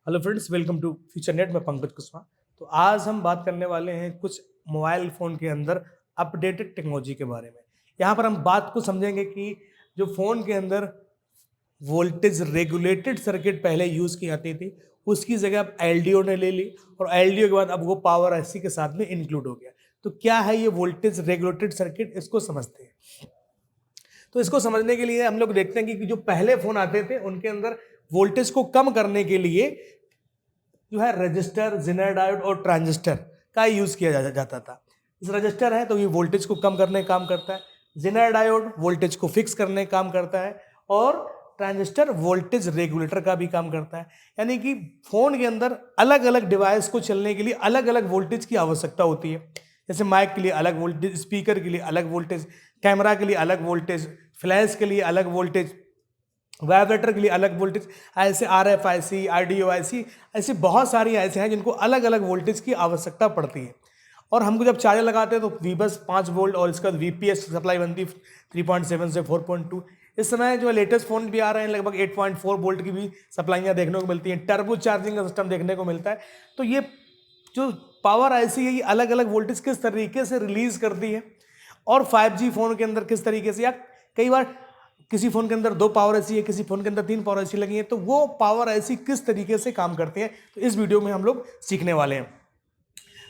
Hello friends, welcome to Future Net में पंकज कुशवाहा। तो आज हम बात करने वाले हैं कुछ मोबाइल फ़ोन के अंदर अपडेटेड टेक्नोलॉजी के बारे में। यहाँ पर हम बात को समझेंगे कि जो फ़ोन के अंदर वोल्टेज रेगुलेटेड सर्किट पहले यूज़ की जाती थी, उसकी जगह अब एलडीओ ने ले ली और एलडीओ के बाद अब वो पावर आईसी के साथ में इंक्लूड हो गया। तो क्या है ये वोल्टेज रेगुलेटेड सर्किट, इसको समझते हैं। तो इसको समझने के लिए हम लोग देखते हैं कि जो पहले फ़ोन आते थे उनके अंदर वोल्टेज को कम करने के लिए जो है रजिस्टर, जेनर डायोड और ट्रांजिस्टर का यूज़ किया जाता था। इस रजिस्टर है तो ये वोल्टेज को कम करने का काम करता है, जेनर डायोड वोल्टेज को फिक्स करने का काम करता है और ट्रांजिस्टर वोल्टेज रेगुलेटर का भी काम करता है। यानी कि फ़ोन के अंदर अलग अलग डिवाइस को चलने के लिए अलग अलग वोल्टेज की आवश्यकता होती है। जैसे माइक के लिए अलग वोल्टेज, स्पीकर के लिए अलग वोल्टेज, कैमरा के लिए अलग वोल्टेज, फ्लैश के लिए अलग वोल्टेज, वाइब्रेटर के लिए अलग वोल्टेज, ऐसे RFIC, RDOIC, ऐसे बहुत सारी ऐसे हैं जिनको अलग अलग वोल्टेज की आवश्यकता पड़ती है। और हमको जब चार्जर लगाते हैं तो बस 5 वोल्ट और इसका VPS सप्लाई बनती है 3.7 से 4.2। इस समय जो लेटेस्ट फ़ोन भी आ रहे हैं लगभग 8.4 वोल्ट की भी सप्लाइयाँ देखने को मिलती हैं, टर्बो चार्जिंग का सिस्टम देखने को मिलता है। तो ये जो पावर आईसी है ये अलग अलग वोल्टेज किस तरीके से रिलीज़ करती है और 5G फ़ोन के अंदर किस तरीके से, या कई बार किसी फ़ोन के अंदर 2 पावर आईसी है, किसी फ़ोन के अंदर 3 पावर आईसी लगी है, तो वो पावर आईसी किस तरीके से काम करते हैं, तो इस वीडियो में हम लोग सीखने वाले हैं।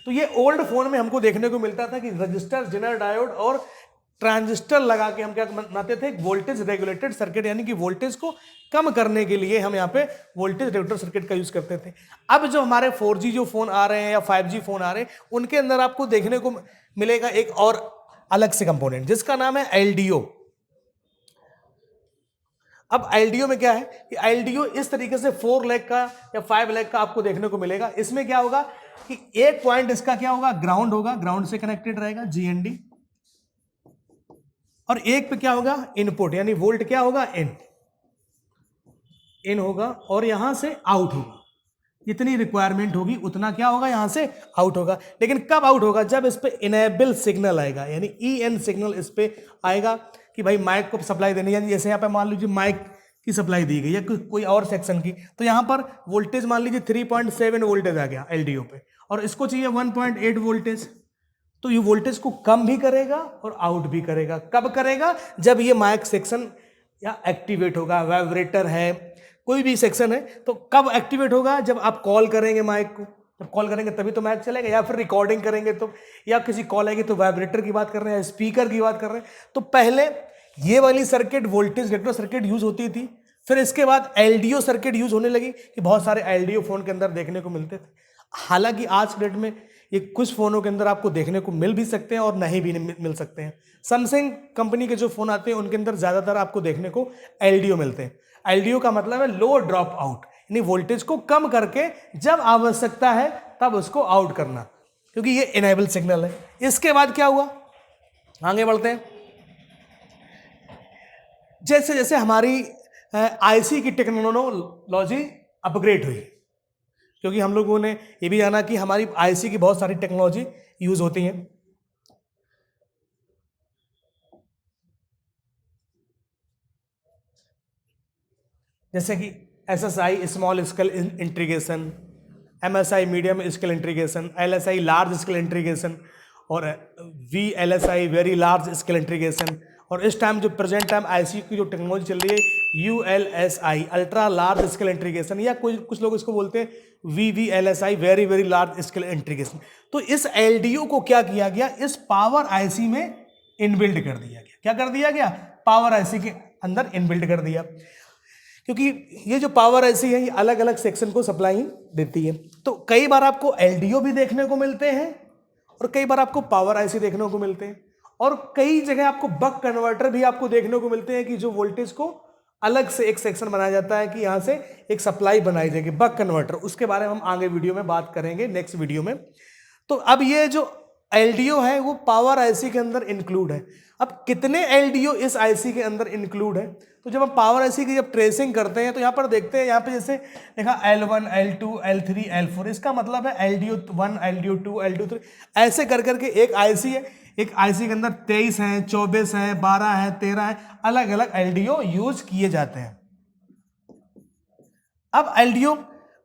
तो ये ओल्ड फ़ोन में हमको देखने को मिलता था कि रजिस्टर, जेनर डायोड और ट्रांजिस्टर लगा के हम क्या बनाते थे, वोल्टेज रेगुलेटेड सर्किट, यानी कि वोल्टेज को कम करने के लिए हम यहाँ पे वोल्टेज रेगुलेटर सर्किट का यूज़ करते थे। अब जो हमारे 4G जो फ़ोन आ रहे हैं या 5G फ़ोन आ रहे हैं, उनके अंदर आपको देखने को मिलेगा एक और अलग से कंपोनेंट जिसका नाम है एलडीओ। अब एलडीओ में क्या है कि एलडीओ इस तरीके से 4 लेग का या 5 लेग का आपको देखने को मिलेगा। इसमें क्या होगा कि एक पॉइंट इसका क्या होगा, ग्राउंड होगा, ग्राउंड से कनेक्टेड रहेगा GND, और एक पे क्या होगा, इनपुट, यानी वोल्ट क्या होगा, इन होगा और यहां से आउट होगा। जितनी रिक्वायरमेंट होगी उतना क्या होगा, यहां से आउट होगा। लेकिन कब आउट होगा, जब इस पे इनेबल सिग्नल आएगा, यानी EN सिग्नल इस पे आएगा कि भाई माइक को सप्लाई देनी है। जैसे यहाँ पे मान लीजिए माइक की सप्लाई दी गई या कोई और सेक्शन की, तो यहाँ पर वोल्टेज मान लीजिए 3.7 वोल्टेज आ गया LDO पे और इसको चाहिए 1.8 वोल्टेज। तो ये वोल्टेज को कम भी करेगा और आउट भी करेगा। कब करेगा, जब ये माइक सेक्शन या एक्टिवेट होगा, वाइब्रेटर है, कोई भी सेक्शन है, तो कब एक्टिवेट होगा, जब आप कॉल करेंगे माइक को। जब कॉल करेंगे तभी तो माइक चलेगा, या फिर रिकॉर्डिंग करेंगे तो, या किसी कॉल आएगी तो वाइब्रेटर की बात कर रहे हैं, स्पीकर की बात कर रहे हैं। तो पहले ये वाली circuit voltage regulator circuit use होती थी, फिर इसके बाद एलडीओ सर्किट यूज होने लगी कि बहुत सारे एलडीओ फोन के अंदर देखने को मिलते थे। हालांकि आज के डेट में ये कुछ फोनों के अंदर आपको देखने को मिल भी सकते हैं और नहीं भी मिल सकते हैं। सैमसंग कंपनी के जो फोन आते हैं उनके अंदर ज्यादातर आपको देखने को एलडीओ मिलते हैं। एलडीओ का मतलब है लो ड्रॉप आउट, यानी वोल्टेज को कम करके जब आवश्यकता है तब उसको आउट करना, क्योंकि ये इनेबल सिग्नल है। इसके बाद क्या हुआ, आगे बढ़ते हैं। जैसे जैसे हमारी आईसी की टेक्नोलॉजी अपग्रेड हुई, क्योंकि हम लोगों ने ये भी जाना कि हमारी आईसी की बहुत सारी टेक्नोलॉजी यूज होती हैं। जैसे कि SSI small scale integration, MSI medium scale integration, LSI large scale integration और VLSI very large scale integration. और इस टाइम जो प्रेजेंट टाइम आईसी की जो टेक्नोलॉजी चल रही है ULSI ultra large scale integration, या कुछ लोग इसको बोलते हैं VVLSI very very large scale integration. तो इस एलडीओ को क्या किया गया, इस पावर आईसी में इनबिल्ड कर दिया गया। क्या कर दिया गया, पावर आईसी के अंदर इनबिल्ड कर दिया, क्योंकि ये जो पावर आईसी है ये अलग अलग सेक्शन को सप्लाई देती है। तो कई बार आपको एलडीओ भी देखने को मिलते हैं और कई बार आपको पावर आईसी देखने को मिलते हैं, और कई जगह आपको बक कन्वर्टर भी आपको देखने को मिलते हैं कि जो वोल्टेज को अलग से एक सेक्शन बनाया जाता है कि यहाँ से एक सप्लाई बनाई जाएगी, बक कन्वर्टर। उसके बारे में हम आगे वीडियो में बात करेंगे, नेक्स्ट वीडियो में। तो अब ये जो एलडीओ है वो पावर आईसी के अंदर इंक्लूड है। अब कितने एलडीओ इस आईसी के अंदर इंक्लूड है, तो जब हम पावर आईसी की जब ट्रेसिंग करते हैं तो यहाँ पर देखते हैं, यहाँ पे जैसे देखा L1, L2, L3, L4, इसका मतलब है LDO 1, LDO 2, LDO 3, ऐसे कर करके एक आईसी है। एक आईसी के अंदर 23 है, 24 है, 12 है, 13 है, अलग अलग एलडीओ यूज किए जाते हैं। अब एलडीओ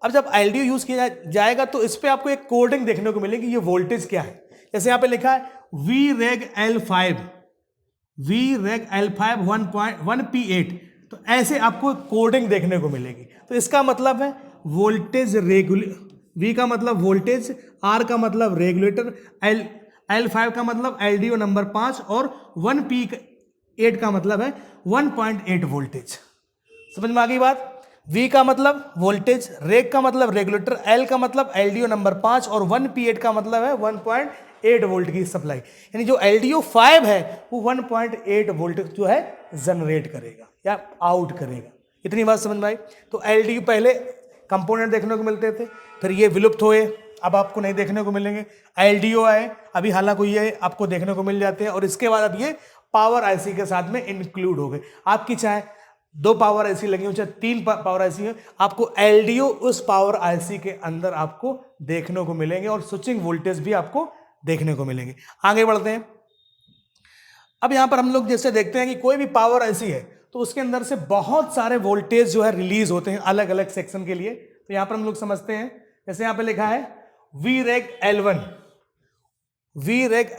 अब जब LDO यूज किया जाएगा तो इस पर आपको एक कोडिंग देखने को मिलेगी, ये वोल्टेज क्या है। जैसे यहाँ पे लिखा है VREG L5 1P8, तो ऐसे आपको कोडिंग देखने को मिलेगी। तो इसका मतलब है वोल्टेज V का मतलब वोल्टेज, R का मतलब रेगुलेटर, L5 का मतलब LDO नंबर 5 और 1P8 का मतलब है 1.8 वोल्टेज। समझ में आ गई बात। V का मतलब वोल्टेज, रेग का मतलब रेगुलेटर, L का मतलब LDO नंबर 5 और 1P8 का मतलब है 1.8 वोल्ट की सप्लाई। यानी जो LDO 5 है वो 1.8 वोल्ट जो है जनरेट करेगा या आउट करेगा। इतनी बात समझ में आई। तो LDO पहले कंपोनेंट देखने को मिलते थे, फिर ये विलुप्त हुए, अब आपको नहीं देखने को मिलेंगे। LDO आए, अभी हालांकि ये आपको देखने को मिल जाते हैं, और इसके बाद अब ये पावर IC के साथ में इंक्लूड हो गए। आपकी चाहे 2 पावर IC लगी हो चाहे 3 पावर IC हो, आपको LDO उस पावर IC के अंदर आपको देखने को मिलेंगे और स्विचिंग वोल्टेज भी आपको देखने को मिलेंगे। आगे बढ़ते हैं। अब यहां पर हम लोग जैसे देखते हैं कि कोई भी पावर IC है तो उसके अंदर से बहुत सारे वोल्टेज जो है रिलीज होते हैं अलग अलग सेक्शन के लिए। तो यहां पर हम लोग समझते हैं, जैसे यहां पे लिखा है VREG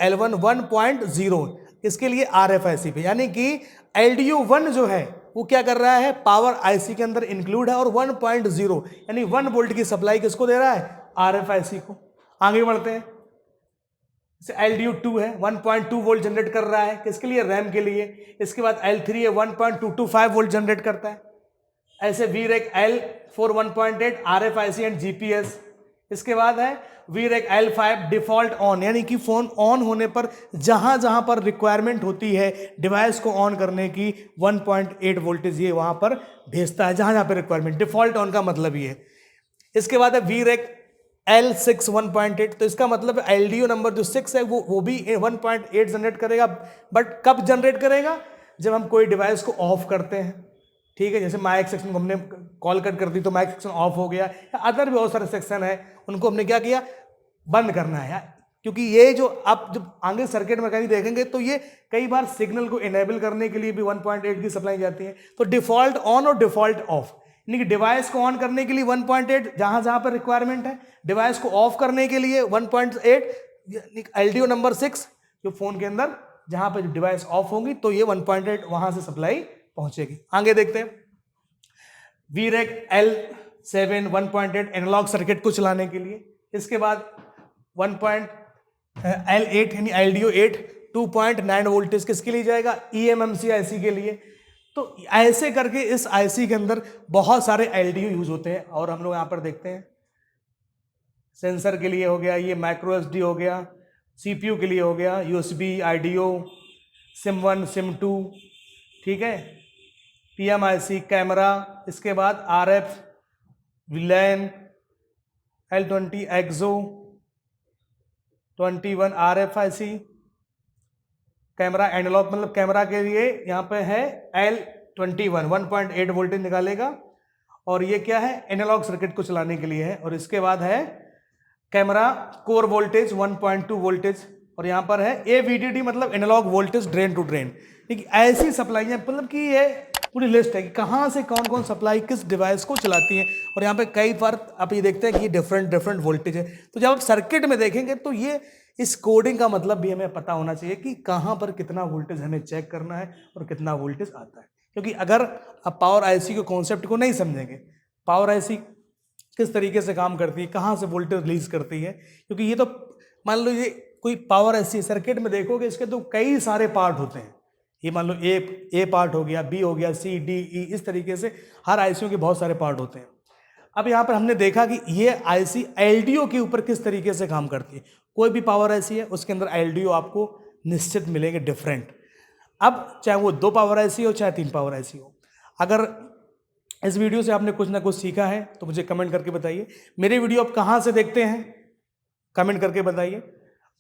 L1 1.0, इसके लिए RFIC पे, यानी कि LDO 1 जो है वो क्या कर रहा है, पावर IC के अंदर इंक्लूड है, और 1.0 यानी 1 वोल्ट की सप्लाई किसको दे रहा है, RFIC को। आगे बढ़ते हैं। LDO 2 है 1.2 वोल्ट जनरेट कर रहा है, किसके लिए, रैम के लिए। इसके बाद L3 है 1.225 वोल्ट जनरेट करता है। ऐसे VREG L4 1.8 RFIC and GPS। इसके बाद है VREG L5 डिफॉल्ट ऑन, यानी कि फोन ऑन होने पर जहां जहां पर रिक्वायरमेंट होती है डिवाइस को ऑन करने की 1.8 वोल्टेज ये वहां पर भेजता है, जहां जहां पर रिक्वायरमेंट। डिफॉल्ट ऑन का मतलब ये है। इसके बाद है VREG L6 1.8, तो इसका मतलब LDO नंबर जो 6 है वो भी 1.8 जनरेट करेगा, बट कब जनरेट करेगा, जब हम कोई डिवाइस को ऑफ करते हैं। ठीक है, जैसे माइक सेक्शन को हमने कॉल कट कर दी तो माइक सेक्शन ऑफ हो गया, या अदर भी बहुत सारे सेक्शन है उनको हमने क्या किया, बंद करना है। क्योंकि ये जो आप जब आगे सर्किट में कहीं देखेंगे तो ये कई बार सिग्नल को इनेबल करने के लिए भी 1.8 की सप्लाई जाती है। तो डिफॉल्ट ऑन और डिफॉल्ट ऑफ, यानी कि डिवाइस को ऑन करने के लिए 1.8 जहां जहां पर रिक्वायरमेंट है, डिवाइस को ऑफ करने के लिए 1.8, LDO नंबर 6 जो फोन के अंदर जहां पर डिवाइस ऑफ होंगी तो ये 1.8 वहां से सप्लाई पहुंचेगी। आगे देखते हैं। VREG L7 1.8 एनालॉग सर्किट को चलाने के लिए। इसके बाद L8 यानी LDO 8 2.9 वोल्टेज किसके लिए जाएगा, eMMC IC के लिए। तो ऐसे करके इस IC के अंदर बहुत सारे LDO यूज होते हैं, और हम लोग यहाँ पर देखते हैं सेंसर के लिए हो गया, ये माइक्रो SD हो गया, CPU के लिए हो गया, USB IDO, SIM1 SIM2, ठीक है, PMIC कैमरा। इसके बाद RF LAN L20 EXO 21 RFIC camera analogue, मतलब कैमरा के लिए यहाँ पे है L21 1.8 वोल्टेज निकालेगा, और ये क्या है, एनालॉग सर्किट को चलाने के लिए है। और इसके बाद है कैमरा कोर वोल्टेज 1.2 वोल्टेज, और यहाँ पर है AVDD मतलब analogue voltage drain to drain. ठीक, ऐसी सप्लाई है, मतलब कि ये पूरी लिस्ट है कि कहाँ से कौन कौन सप्लाई किस डिवाइस को चलाती है। और यहाँ पे कई बार आप ये देखते हैं कि डिफरेंट वोल्टेज है। तो जब आप सर्किट में देखेंगे तो ये इस कोडिंग का मतलब भी हमें पता होना चाहिए कि कहाँ पर कितना वोल्टेज हमें चेक करना है और कितना वोल्टेज आता है। क्योंकि अगर आप पावर IC के कॉन्सेप्ट को नहीं समझेंगे, पावर IC किस तरीके से काम करती है, कहाँ से वोल्टेज रिलीज करती है, क्योंकि ये तो मान लो ये कोई पावर IC सर्किट में देखोगे इसके तो कई सारे पार्ट होते हैं। ये मान लो ए पार्ट हो गया, B हो गया, C D E, इस तरीके से हर IC के बहुत सारे पार्ट होते हैं। अब यहाँ पर हमने देखा कि ये IC LDO के ऊपर किस तरीके से काम करती है। कोई भी पावर IC है उसके अंदर LDO आपको निश्चित मिलेंगे डिफरेंट। अब चाहे वो 2 पावर IC हो चाहे 3 पावर IC हो, अगर इस वीडियो से आपने कुछ ना कुछ सीखा है तो मुझे कमेंट करके बताइए। मेरे वीडियो आप कहाँ से देखते हैं कमेंट करके बताइए।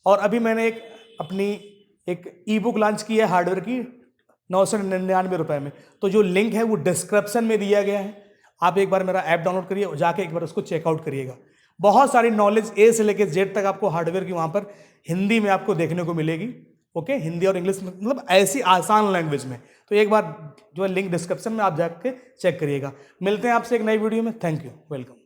और अभी मैंने अपनी एक ई-बुक लॉन्च की है हार्डवेयर की 999 रुपये में, तो जो लिंक है वो डिस्क्रिप्शन में दिया गया है। आप एक बार मेरा ऐप डाउनलोड करिए और जाके एक बार उसको चेकआउट करिएगा। बहुत सारी नॉलेज A से लेकर Z तक आपको हार्डवेयर की वहाँ पर हिंदी में आपको देखने को मिलेगी। ओके, हिंदी और इंग्लिश में, मतलब ऐसी आसान लैंग्वेज में। तो एक बार जो है लिंक डिस्क्रिप्शन में आप जाके चेक करिएगा। मिलते हैं आपसे एक नई वीडियो में। Thank you, welcome.